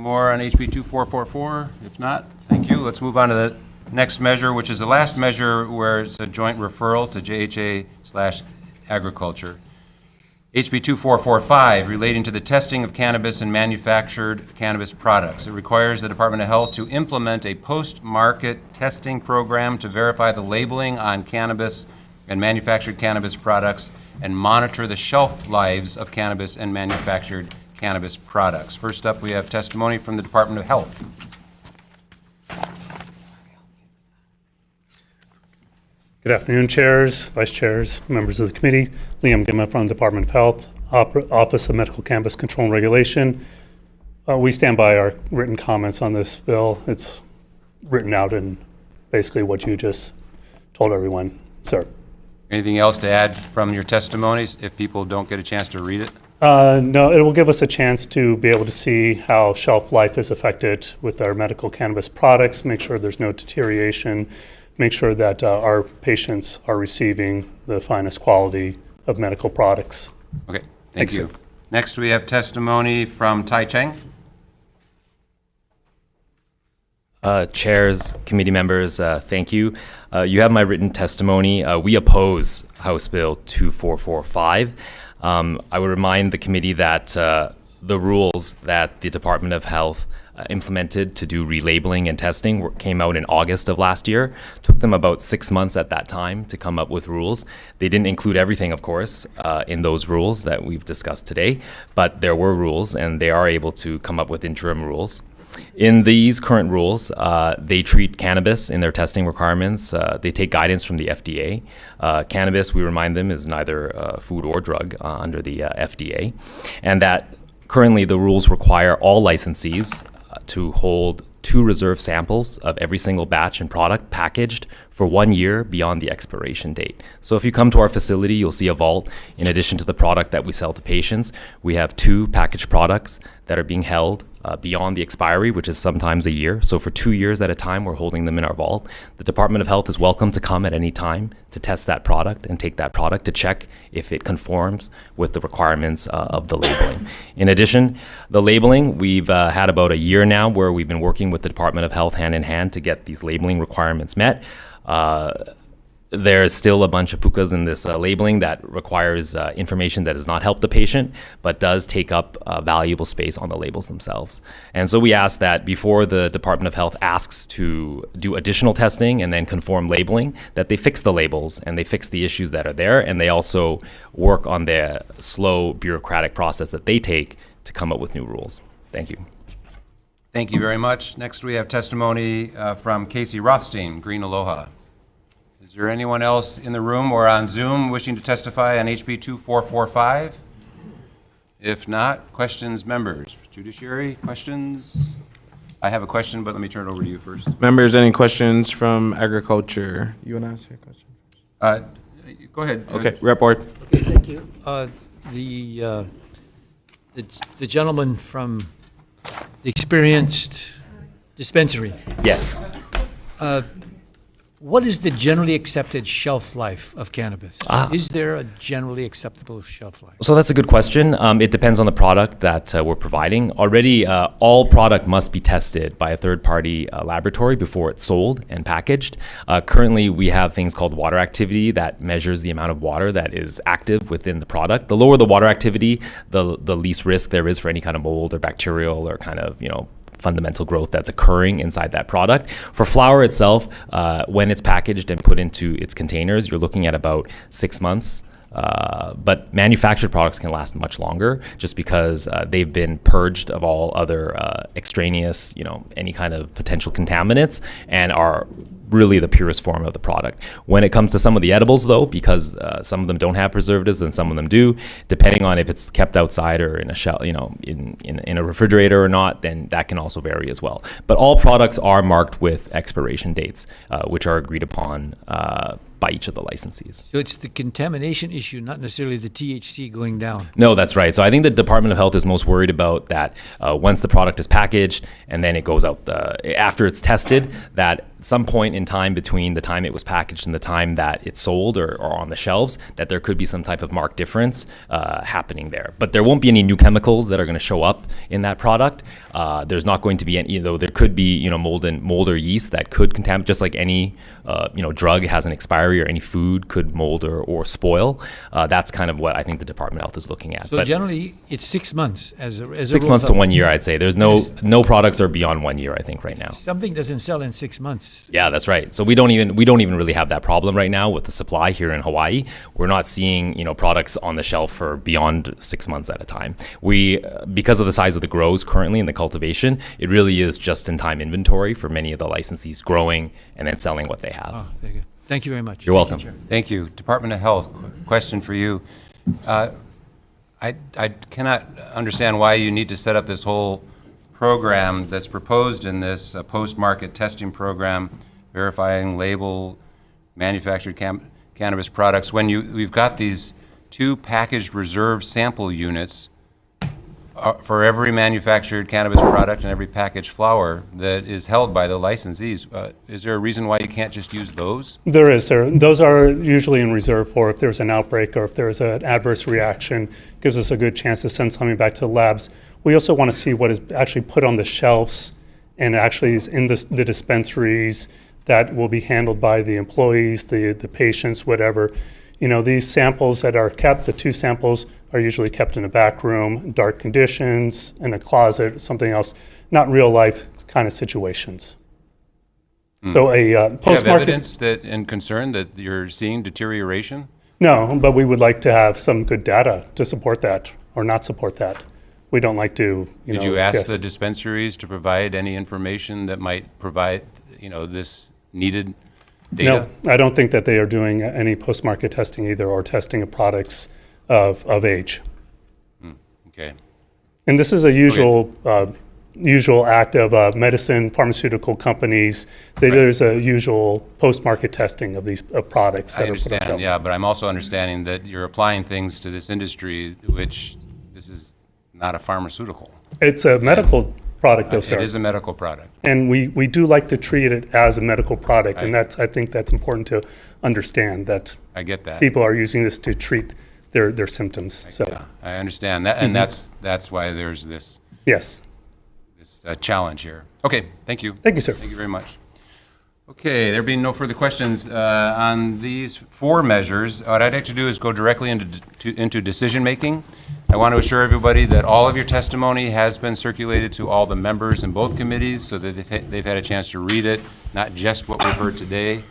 more on HB2444? If not, thank you. Let's move on to the next measure, which is the last measure where it's a joint referral to JHA/Agriculture. HB2445, relating to the testing of cannabis and manufactured cannabis products. It requires the Department of Health to implement a post-market testing program to verify the labeling on cannabis and manufactured cannabis products and monitor the shelf lives of cannabis and manufactured cannabis products. First up, we have testimony from the Department of Health. Good afternoon, chairs, vice chairs, members of the committee. Liam Gimma from the Department of Health, Office of Medical Cannabis Control and Regulation. We stand by our written comments on this bill. It's written out in basically what you just told everyone, sir. Anything else to add from your testimonies if people don't get a chance to read it? No, it will give us a chance to be able to see how shelf life is affected with our medical cannabis products, make sure there's no deterioration, make sure that our patients are receiving the finest quality of medical products. Okay, thank you. Sir. Next, we have testimony from Tai Cheng. Chairs, committee members, thank you. You have my written testimony. We oppose House Bill 2445. I would remind the committee that the rules that the Department of Health implemented to do relabeling and testing came out in August of last year. Took them about 6 months at that time to come up with rules. They didn't include everything, of course, in those rules that we've discussed today, but there were rules and they are able to come up with interim rules. In these current rules, they treat cannabis in their testing requirements. They take guidance from the FDA. Cannabis, we remind them, is neither food or drug under the FDA. And that currently the rules require all licensees to hold 2 reserve samples of every single batch and product packaged for 1 year beyond the expiration date. So if you come to our facility, you'll see a vault. In addition to the product that we sell to patients, we have 2 packaged products that are being held beyond the expiry, which is sometimes a year. So for 2 years at a time, we're holding them in our vault. The Department of Health is welcome to come at any time to test that product and take that product to check if it conforms with the requirements of the labeling. In addition, the labeling, we've had about a year now where we've been working with the Department of Health hand in hand to get these labeling requirements met. There's still a bunch of pukas in this labeling that requires information that does not help the patient, but does take up valuable space on the labels themselves. And so we ask that before the Department of Health asks to do additional testing and then conform labeling, that they fix the labels and they fix the issues that are there, and they also work on the slow bureaucratic process that they take to come up with new rules. Thank you. Thank you very much. Next, we have testimony from Casey Rothstein, Green Aloha. Is there anyone else in the room or on Zoom wishing to testify on HB 2445? If not, questions, members? Judiciary, questions? I have a question, but let me turn it over to you first. Members, any questions from Agriculture? You want to ask your question? Go ahead. Okay, report. Okay, thank you. The gentleman from the experienced dispensary. Yes. What is the generally accepted shelf life of cannabis? Is there a generally acceptable shelf life? So that's a good question. It depends on the product that we're providing. Already, all product must be tested by a third-party laboratory before it's sold and packaged. Currently, we have things called water activity that measures the amount of water that is active within the product. The lower the water activity, the least risk there is for any kind of mold or bacterial or kind of, fundamental growth that's occurring inside that product. For flour itself, when it's packaged and put into its containers, you're looking at about 6 months. But manufactured products can last much longer just because they've been purged of all other extraneous, any kind of potential contaminants and are really the purest form of the product. When it comes to some of the edibles though, because some of them don't have preservatives and some of them do, depending on if it's kept outside or in a shell, in a refrigerator or not, then that can also vary as well. But all products are marked with expiration dates, which are agreed upon by each of the licensees. So it's the contamination issue, not necessarily the THC going down. No, that's right. So I think the Department of Health is most worried about that once the product is packaged and then it goes out after it's tested, that some point in time between the time it was packaged and the time that it's sold or on the shelves, that there could be some type of marked difference happening there. But there won't be any new chemicals that are going to show up in that product. There's not going to be any, though there could be, mold or yeast that could contaminate, just like any, drug has an expiry, or any food could mold or spoil. That's kind of what I think the Department of Health is looking at. So But generally, it's 6 months as a 6 rule months of to thumb. 1 year, I'd say. There's no products are beyond 1 year, I think, right now. Something doesn't sell in 6 months. Yeah, that's right. So we don't even really have that problem right now with the supply here in Hawaii. We're not seeing products on the shelf for beyond 6 months at a time. Because of the size of the grows currently in the cultivation, it really is just-in-time inventory for many of the licensees growing and then selling what they have. Oh, very good. Thank you very much. You're welcome. Thank you. Department of Health, question for you. I cannot understand why you need to set up this whole program that's proposed in this post-market testing program, verifying label manufactured cannabis products, when we've got these 2 packaged reserve sample units for every manufactured cannabis product and every packaged flower that is held by the licensees. Is there a reason why you can't just use those? There is, sir. Those are usually in reserve for if there's an outbreak or if there's an adverse reaction. Gives us a good chance to send something back to the labs. We also want to see what is actually put on the shelves and actually is in the dispensaries that will be handled by the employees, the patients, whatever. These samples that are kept, the 2 samples are usually kept in a back room, dark conditions, in a closet, something else, not real life kind of situations. So a Do you have post-market. evidence and concern that you're seeing deterioration? No, but we would like to have some good data to support that or not support that. We don't like to, Did you ask yes. the dispensaries to provide any information that might provide, this needed data? No, I don't think that they are doing any post-market testing either, or testing of products of age. Okay. And this is a usual act of medicine, pharmaceutical companies. There's a usual post-market testing of these products I that are put on understand, shelves. yeah, but I'm also understanding that you're applying things to this industry, which this is not a pharmaceutical. It's a medical product, though, sir. It is a medical product. And we do like to treat it as a medical product, and I think that's important to understand, that I get that. people are using this to treat their symptoms. So, Yeah, I understand that, and that's why there's this yes. challenge here. Okay, thank you. Thank you, sir. Thank you very much. Okay, there being no further questions on these 4 measures, what I'd like to do is go directly into decision-making. I want to assure everybody that all of your testimony has been circulated to all the members in both committees so that they've had a chance to read it, not just what we've heard today.